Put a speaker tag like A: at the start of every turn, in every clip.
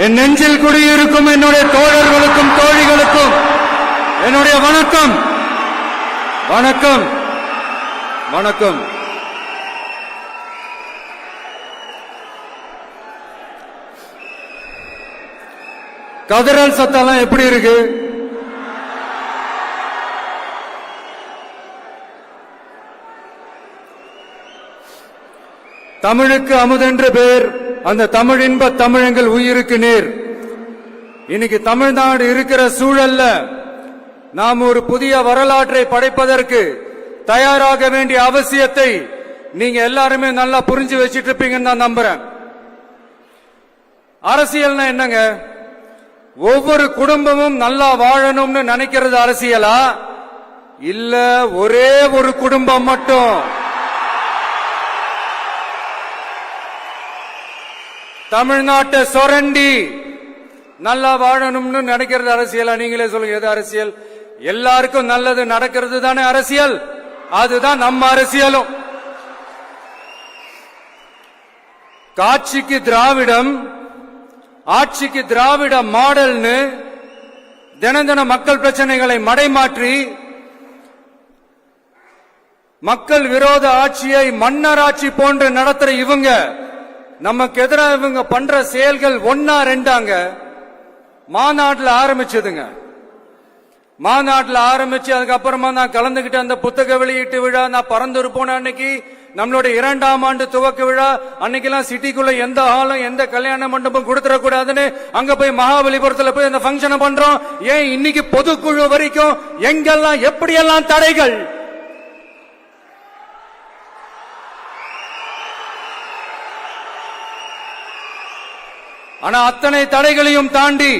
A: என் நெஞ்சில் குடியிருக்கும் என்னுடைய தோழர்களுக்கும் தோழிகளுக்கும் என்னுடைய வணக்கம். வணக்கம் வணக்கம். கதறல் சத்தம் எப்படி இருக்கு? தமிழுக்கு அமுதென்று பேர், அந்த தமிழ் இன்ப தமிழங்கள் உயிருக்கு நேர். இன்னைக்கு தமிழ்நாடு இருக்கிற சூழல்ல நாம் ஒரு புதிய வரலாற்றை படைப்பதற்கு தயாராக வேண்டிய அவசியத்தை நீங்க எல்லாருமே நல்லா புரிஞ்சு வச்சிட்டு இருப்பீங்கன்னு நான் நம்புறேன். அரசியல்னா என்னங்க? ஒவ்வொரு குடும்பமும் நல்லா வாழணும்னு நினைக்கிறது அரசியலா? இல்ல ஒரே ஒரு குடும்பம் மட்டும் தமிழ்நாட்டை சொரண்டி நல்லா வாழணும்னு நினைக்கிறது அரசியலா? நீங்களே சொல்லுங்க, எது அரசியல்? எல்லாருக்கும் நல்லது நடக்கிறது தானே அரசியல். அதுதான் நம்ம அரசியலும். காட்சிக்கு திராவிடம், ஆட்சிக்கு திராவிட மாடல்னு தினம் தினம் மக்கள் பிரச்சனைகளை மடைமாற்றி மக்கள் விரோத ஆட்சியை மன்னர் ஆட்சி போன்று நடத்துற இவங்க, நமக்கு எதிராக இவங்க பண்ற செயல்கள் ஒன்னா ரெண்டாங்க. மாநாட்டில் ஆரம்பிச்சதுங்க. மாநாட்டில் ஆரம்பிச்சு அதுக்கப்புறமா நான் கலந்துகிட்ட அந்த புத்தக வெளியீட்டு விழா, நான் பறந்து போன அன்னைக்கு நம்மளுடைய 2ஆம் ஆண்டு துவக்க விழா அன்னைக்கெல்லாம் சிட்டிக்குள்ள எந்த ஹாலும் எந்த கல்யாண மண்டபம் கொடுத்துடக்கூடாதுன்னு அங்க போய் மகாபலிபுரத்துல போய் அந்த பங்கனை பண்றோம். ஏன் இன்னைக்கு பொதுக்குழு வரைக்கும் எங்கெல்லாம் எப்படியெல்லாம் தடைகள்? ஆனா அத்தனை தடைகளையும் தாண்டி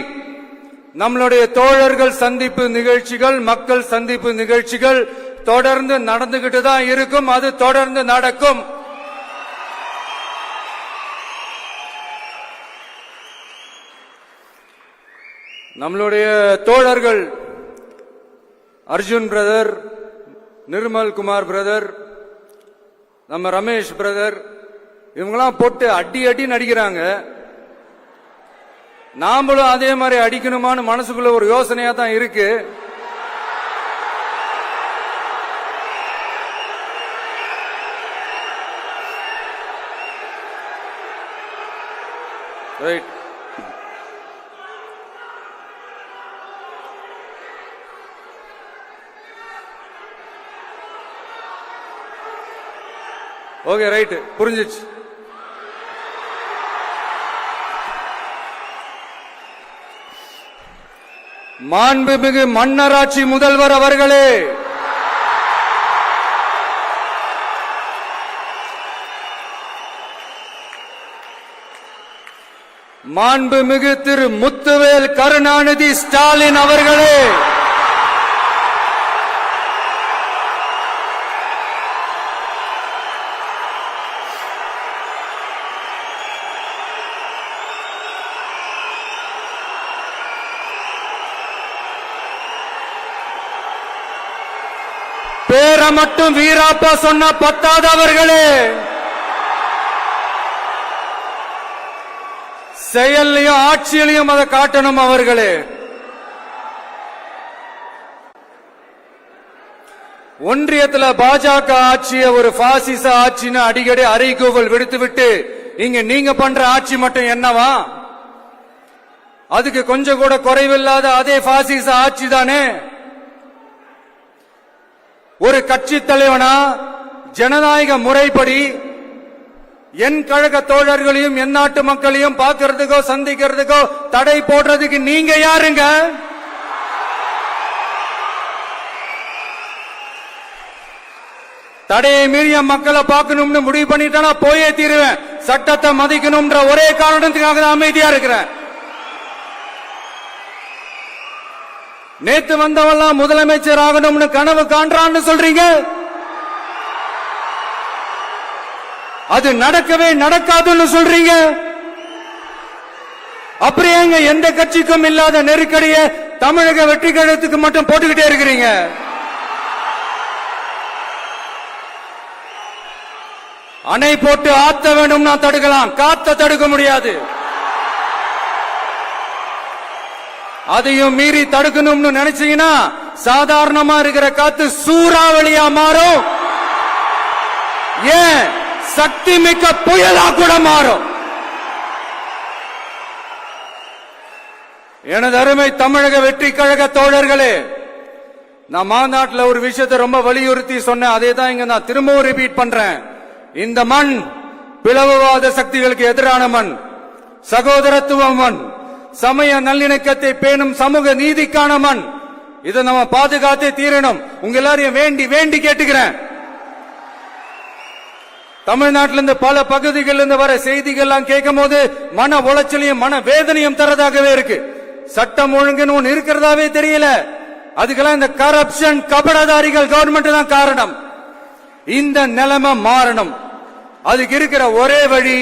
A: நம்மளுடைய தோழர்கள் சந்திப்பு நிகழ்ச்சிகள், மக்கள் சந்திப்பு நிகழ்ச்சிகள் தொடர்ந்து நடந்துகிட்டு தான் இருக்கும். அது தொடர்ந்து நடக்கும். நம்மளுடைய தோழர்கள் அர்ஜுன் பிரதர், நிர்மல் குமார் பிரதர், நம்ம ரமேஷ் பிரதர், இவங்கெல்லாம் போட்டு அடி அடி நடிக்கிறாங்க. நாமளும் அதே மாதிரி அடிக்கணுமான்னு மனசுக்குள்ள ஒரு யோசனையா தான் இருக்கு. ரைட். ஓகே, ரைட், புரிஞ்சிச்சு. மாண்புமிகு மன்னராட்சி முதல்வர் அவர்களே, மாண்புமிகு திரு முத்துவேல் கருணாநிதி ஸ்டாலின் அவர்களே, பேரை மட்டும் வீராப்பா சொன்ன பத்தாதவர்களே, செயல்லையும் ஆட்சியிலையும் அதை காட்டணும் அவர்களே. ஒன்றியத்தில் பாஜக ஆட்சியை ஒரு பாசிச ஆட்சின்னு அடிக்கடி அறைகூவல் விடுத்துவிட்டு இங்க நீங்க பண்ற ஆட்சி மட்டும் என்னவா? அதுக்கு கொஞ்சம் கூட குறைவில்லாத அதே பாசிச ஆட்சி தானே. ஒரு கட்சி தலைவனா ஜனநாயக முறைப்படி என் கழக தோழர்களையும் என் நாட்டு மக்களையும் பார்க்கறதுக்கோ சந்திக்கிறதுக்கோ தடை போடுறதுக்கு நீங்க யாருங்க? தடையை மீறிய மக்களை பார்க்கணும்னு முடிவு பண்ணிட்டா போயே தீருவேன். சட்டத்தை மதிக்கணும்ன்ற ஒரே காரணத்துக்காக தான் அமைதியா இருக்கிறேன். நேத்து வந்தவெல்லாம் முதலமைச்சர் ஆகணும்னு கனவு காண்றான்னு சொல்றீங்க. அது நடக்கவே நடக்காதுன்னு சொல்றீங்க. அப்படியே எந்த கட்சிக்கும் இல்லாத நெருக்கடியை தமிழக வெற்றி கழகத்துக்கு மட்டும் போட்டுக்கிட்டே இருக்கிறீங்க. அணை போட்டு ஆத்த வேண்டும்னா தடுக்கலாம், காத்த தடுக்க முடியாது. அதையும் மீறி தடுக்கணும்னு நினைச்சீங்கன்னா சாதாரணமா இருக்கிற காத்து சூறாவளியா மாறும், ஏன் சக்தி மிக்க புயலா கூட மாறும். எனது அருமை தமிழக வெற்றி கழக தோழர்களே, நான் மாநாட்டில் ஒரு விஷயத்தை ரொம்ப வலியுறுத்தி சொன்னேன். அதே தான் இங்க நான் திரும்பவும் ரிப்பீட் பண்றேன். இந்த மண் பிளவுவாத சக்திகளுக்கு எதிரான மண், சகோதரத்துவ மண், சமய நல்லிணக்கத்தை பேணும் சமூக நீதிக்கான மண். இதை நம்ம பாதுகாத்தே தீரணும். உங்க எல்லாரையும் வேண்டி வேண்டி கேட்டுக்கிறேன். தமிழ்நாட்டிலிருந்து பல பகுதிகளிலிருந்து வர செய்திகள்லாம் கேட்கும் போது மன உளைச்சலையும் மன வேதனையும் தரதாகவே இருக்கு. சட்டம் ஒழுங்குன்னு ஒண்ணு இருக்கிறதாவே தெரியல. அதுக்கெல்லாம் இந்த கரப்ஷன் கபடதாரிகள் கவர்மெண்ட் தான் காரணம். இந்த நிலைமை மாறணும். அதுக்கு இருக்கிற ஒரே வழி,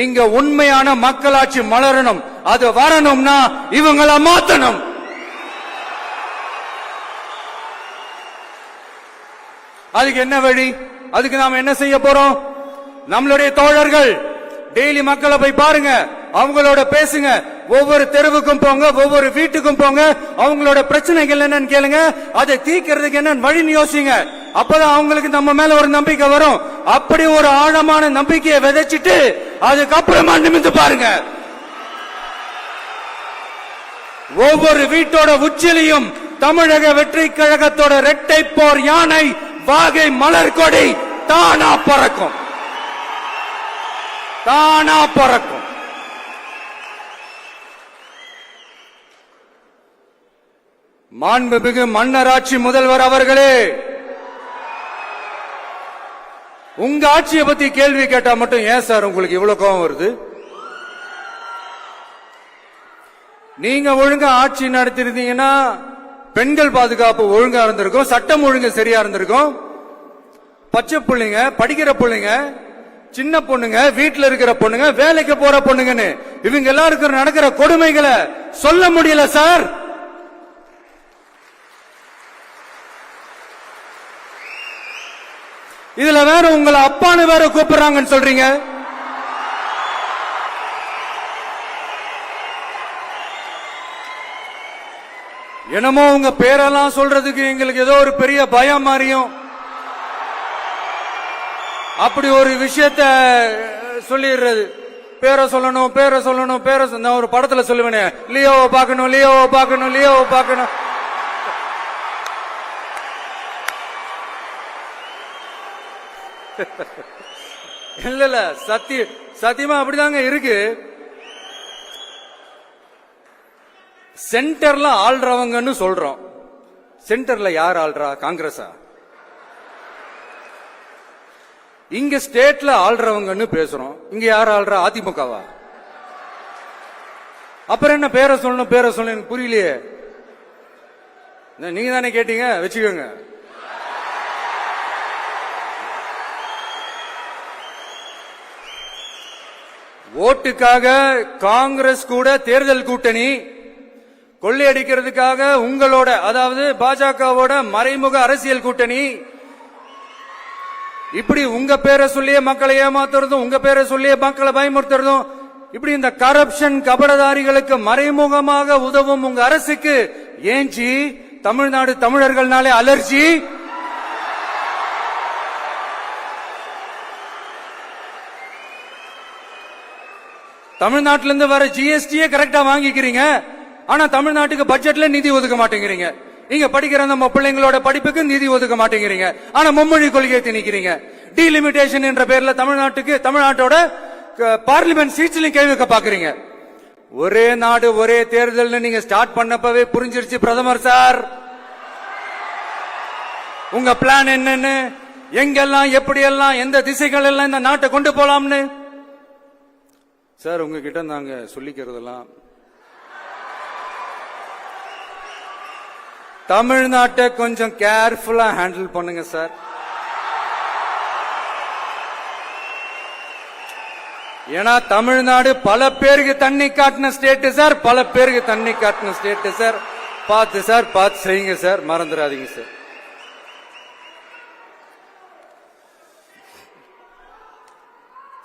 A: இங்க உண்மையான மக்களாட்சி மலரணும். அது வரணும்னா இவங்களை மாத்தணும். அதுக்கு என்ன வழி? அதுக்கு நாம என்ன செய்ய போறோம்? நம்மளுடைய தோழர்கள் டெய்லி மக்களை போய் பாருங்க, அவங்களோட பேசுங்க, ஒவ்வொரு தெருவுக்கும் போங்க, ஒவ்வொரு வீட்டுக்கும் போங்க, அவங்களோட பிரச்சனைகள் என்னன்னு கேளுங்க, அதை தீர்க்கிறதுக்கு என்ன வழின்னு யோசிங்க. அப்பதான் அவங்களுக்கு நம்ம மேல ஒரு நம்பிக்கை வரும். அப்படி ஒரு ஆழமான நம்பிக்கையை விதைச்சிட்டு அதுக்கப்புறமா நிமிந்து பாருங்க. ஒவ்வொரு வீட்டோட உச்சிலையும் தமிழக வெற்றி கழகத்தோட இரட்டை போர் யானை வாகை மலர் கொடி தானா பறக்கும், தானா பறக்கும். மாண்புமிகு மன்னராட்சி முதல்வர் அவர்களே, உங்க ஆட்சியை பத்தி கேள்வி கேட்டா மட்டும் ஏன் சார் உங்களுக்கு இவ்வளவு கோபம் வருது? நீங்க ஒழுங்கா ஆட்சி நடத்திருந்தீங்கன்னா பெண்கள் பாதுகாப்பு ஒழுங்கா இருந்திருக்கும், சட்டம் ஒழுங்கு சரியா இருந்திருக்கும். பச்சை பிள்ளைங்க, படிக்கிற பிள்ளைங்க, சின்ன பொண்ணுங்க, வீட்டுல இருக்கிற பொண்ணுங்க, வேலைக்கு போற பொண்ணுங்கன்னு இவங்க எல்லாருக்கும் நடக்கிற கொடுமைகளை சொல்ல முடியல சார். இதுல வேற உங்களை அப்பான்னு வேற கூப்பிடுறாங்கன்னு சொல்றீங்க. என்னமோ உங்க பேரெல்லாம் சொல்றதுக்கு எங்களுக்கு ஏதோ ஒரு பெரிய பயம் மாறியும் அப்படி ஒரு விஷயத்த சொல்லிடுறது. பேரை சொல்லணும், பேரை சொல்லணும், பேரை நான் ஒரு படத்துல சொல்லுவேனே, லியோவை பார்க்கணும், லியோவை பார்க்கணும், லியோவை பார்க்கணும். இல்ல இல்ல, சத்தியமா அப்படிதாங்க இருக்கு. சென்டர்ல ஆள்றவங்கன்னு சொல்றோம். சென்டர்ல யார் ஆள்றா? காங்கிரஸா? இங்க ஸ்டேட்ல ஆள்றவங்கன்னு பேசுறோம். இங்க யார் ஆள்றா? அதிமுகவா? அப்புறம் என்ன பேரை சொல்லணும், பேரை சொல்லணும்? புரியலையே. நீங்க தானே கேட்டீங்க, வச்சுக்கோங்க. ஓட்டுக்காக காங்கிரஸ் கூட தேர்தல் கூட்டணி, கொள்ளையடிக்கிறதுக்காக உங்களோட, அதாவது பாஜகவோட மறைமுக அரசியல் கூட்டணி, இப்படி உங்க பேரை சொல்லியே மக்களை ஏமாத்துறதும், உங்க பேரை சொல்லியே மக்களை பயமுறுத்துறதும், இப்படி இந்த கரப்ஷன் கபடதாரிகளுக்கு மறைமுகமாக உதவும் உங்க அரசுக்கு ஏஞ்சி தமிழ்நாடு தமிழர்கள்னாலே அலர்ஜி. தமிழ்நாட்டிலிருந்து வர ஜிஎஸ்டியே கரெக்டா வாங்கிக்கிறீங்க, ஆனா தமிழ்நாட்டுக்கு பட்ஜெட்ல நிதி ஒதுக்க மாட்டேங்கிறீங்க. இங்க படிக்கிற நம்ம பிள்ளைங்களோட படிப்புக்கு நிதி ஒதுக்க மாட்டேங்கிறீங்க, ஆனா மும்மொழி கொள்கையை திணிக்கிறீங்க. டீலிமிட்டேஷன் என்ற பேர்ல தமிழ்நாட்டோட பார்லிமெண்ட் சீட்ஸ்லயும் கை வைக்க பாக்குறீங்க. ஒரே நாடு ஒரே தேர்தல் நீங்க ஸ்டார்ட் பண்ணப்பவே புரிஞ்சிருச்சு பிரதமர் சார் உங்க பிளான் என்னன்னு, எங்கெல்லாம் எப்படியெல்லாம் எந்த திசைகள் எல்லாம் இந்த நாட்டை கொண்டு போலாம்னு. சார் உங்ககிட்ட நாங்க சொல்லிக்கிறதெல்லாம், தமிழ்நாட்டை கொஞ்சம் கேர்ஃபுல்லா ஹேண்டில் பண்ணுங்க சார். ஏன்னா தமிழ்நாடு பல பேருக்கு தண்ணி காட்டின ஸ்டேட் சார், பல பேருக்கு தண்ணி காட்டின ஸ்டேட் சார். பார்த்து செய்யுங்க சார், மறந்துடாதீங்க சார்.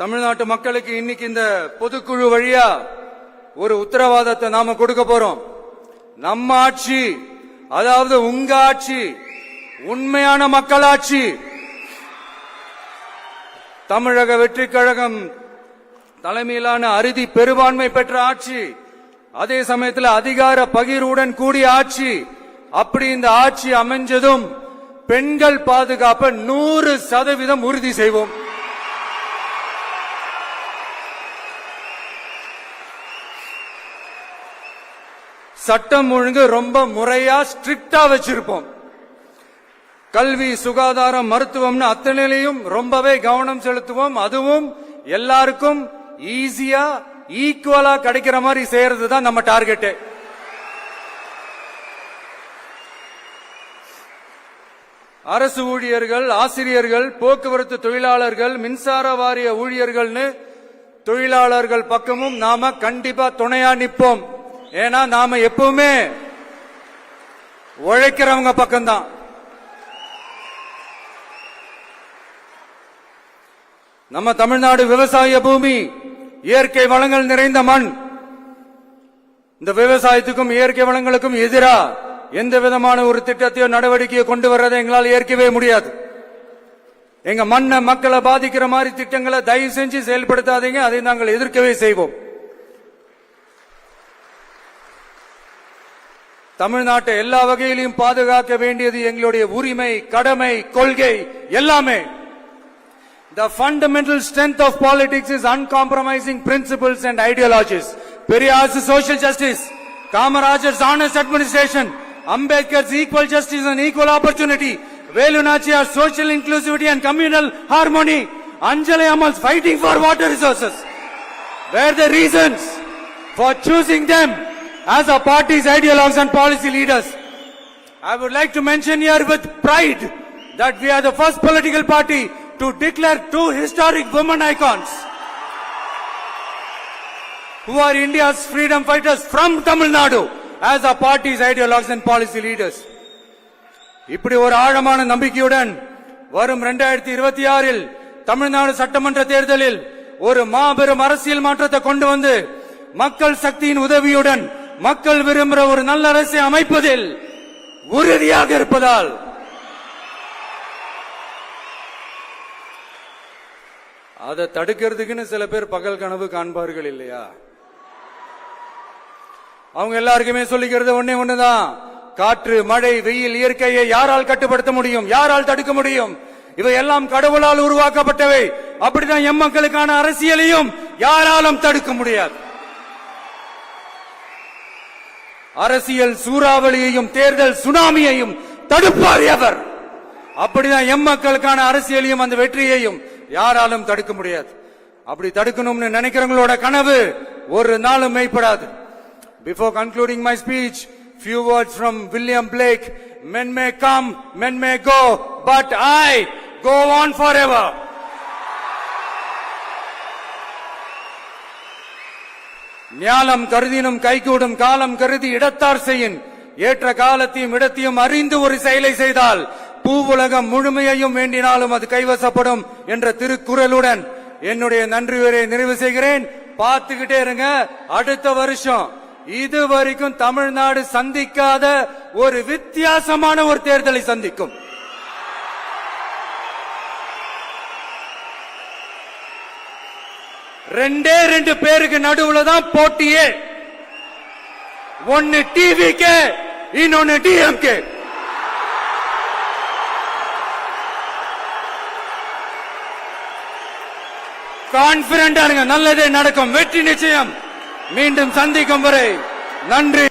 A: தமிழ்நாட்டு மக்களுக்கு இன்னைக்கு இந்த பொதுக்குழு வழியா ஒரு உத்தரவாதத்தை நாம கொடுக்க போறோம். நம்ம ஆட்சி, அதாவது உங்க ஆட்சி, உண்மையான மக்களாட்சி. தமிழக வெற்றி கழகம் தலைமையிலான அறுதி பெரும்பான்மை பெற்ற ஆட்சி, அதே சமயத்தில் அதிகார பகிர்வுடன் கூடிய ஆட்சி. அப்படி இந்த ஆட்சி அமைஞ்சதும் பெண்கள் பாதுகாப்பை 100% உறுதி செய்வோம். சட்டம் ஒழுங்கு ரொம்ப முறையா ஸ்ட்ரிக்டா வச்சிருப்போம். கல்வி, சுகாதாரம், மருத்துவம்னு அத்தனையிலையும் ரொம்பவே கவனம் செலுத்துவோம். அதுவும் எல்லாருக்கும் ஈஸியா ஈக்குவலா கிடைக்கிற மாதிரி செய்யறது தான் நம்ம டார்கெட். அரசு ஊழியர்கள், ஆசிரியர்கள், போக்குவரத்து தொழிலாளர்கள், மின்சார வாரிய ஊழியர்கள்னு தொழிலாளர்கள் பக்கமும் நாம கண்டிப்பா துணையா நிற்போம். ஏன்னா நாம எப்பவுமே உழைக்கிறவங்க பக்கம்தான். நம்ம தமிழ்நாடு விவசாய பூமி, இயற்கை வளங்கள் நிறைந்த மண். இந்த விவசாயத்துக்கும் இயற்கை வளங்களுக்கும் எதிரா எந்த விதமான ஒரு திட்டத்தையோ நடவடிக்கையோ கொண்டு வர்றதை எங்களால் ஏற்கவே முடியாது. எங்க மண்ணை, மக்களை பாதிக்கிற மாதிரி திட்டங்களை தயவு செஞ்சு செயல்படுத்தாதீங்க. அதை நாங்கள் எதிர்க்கவே செய்வோம். தமிழ்நாட்டை எல்லா வகையிலும் பாதுகாக்க வேண்டியது எங்களுடைய உரிமை, கடமை, கொள்கை எல்லாமே. The fundamental strength of politics is uncompromising principles and ideologies. Periyar's social justice, Kamaraj's honest administration, Ambedkar's equal justice and equal opportunity, Velu Nachiyar's social inclusivity and communal harmony, Anjali Ammal's fighting for water resources were the reasons for choosing them as our party's ideologues and policy leaders. I would like to mention here with pride that we are the first political party to declare two historic women icons who are India's freedom fighters from Tamil Nadu as our party's ideologues and policy leaders. இப்படி ஒரு ஆழமான நம்பிக்கையுடன் வரும் 2026 தமிழ்நாடு சட்டமன்ற தேர்தலில் ஒரு மாபெரும் அரசியல் மாற்றத்தை கொண்டு வந்து மக்கள் சக்தியின் உதவியுடன் மக்கள் விரும்புகிற ஒரு நல்ல அரசை அமைப்பதில் உறுதியாக இருப்பதால் அதை தடுக்கிறதுக்குன்னு சில பேர் பகல் கனவு காண்பார்கள் இல்லையா? அவங்க எல்லாருக்குமே சொல்லிக்கிறது ஒண்ணுதான், காற்று, மழை, வெயில், இயற்கையை யாரால் கட்டுப்படுத்த முடியும்? யாரால் தடுக்க முடியும்? இவை எல்லாம் கடவுளால் உருவாக்கப்பட்டவை. அப்படிதான் எம் மக்களுக்கான அரசியலையும் யாராலும் தடுக்க முடியாது. அரசியல் சூறாவளியையும் தேர்தல் சுனாமியையும் தடுப்பார் எவர். அப்படிதான் எம் மக்களுக்கான அரசியலையும் அந்த வெற்றியையும் யாராலும் தடுக்க முடியாது. அப்படி தடுக்கணும்னு நினைக்கிறவங்களோட கனவு ஒரு நாளும் மெய்ப்படாது. Before concluding my speech, few words from William Blake. Men may come, men may go, but I go on forever. ஞாலம் கருதினும் கைகூடும், காலம் கருதி இடத்தார் செய்யின். ஏற்ற காலத்தையும் இடத்தையும் அறிந்து ஒரு செயலை செய்தால் பூவுலகம் முழுமையையும் வேண்டினாலும் அது கைவசப்படும் என்ற திருக்குறளுடன் என்னுடைய நன்றி உரையை நிறைவு செய்கிறேன். பார்த்துக்கிட்டே இருங்க. அடுத்த வருஷம் இதுவரைக்கும் தமிழ்நாடு சந்திக்காத ஒரு வித்தியாசமான ஒரு தேர்தலை சந்திக்கும். ரெண்டு பேருக்கு நடுவுல தான் போட்டியே. ஒன்னு டிவிகே, இன்னொன்னு டிஎம்கே. கான்பிடண்டா இருங்க, நல்லதே நடக்கும், வெற்றி நிச்சயம். மீண்டும் சந்திக்கும் வரை நன்றி.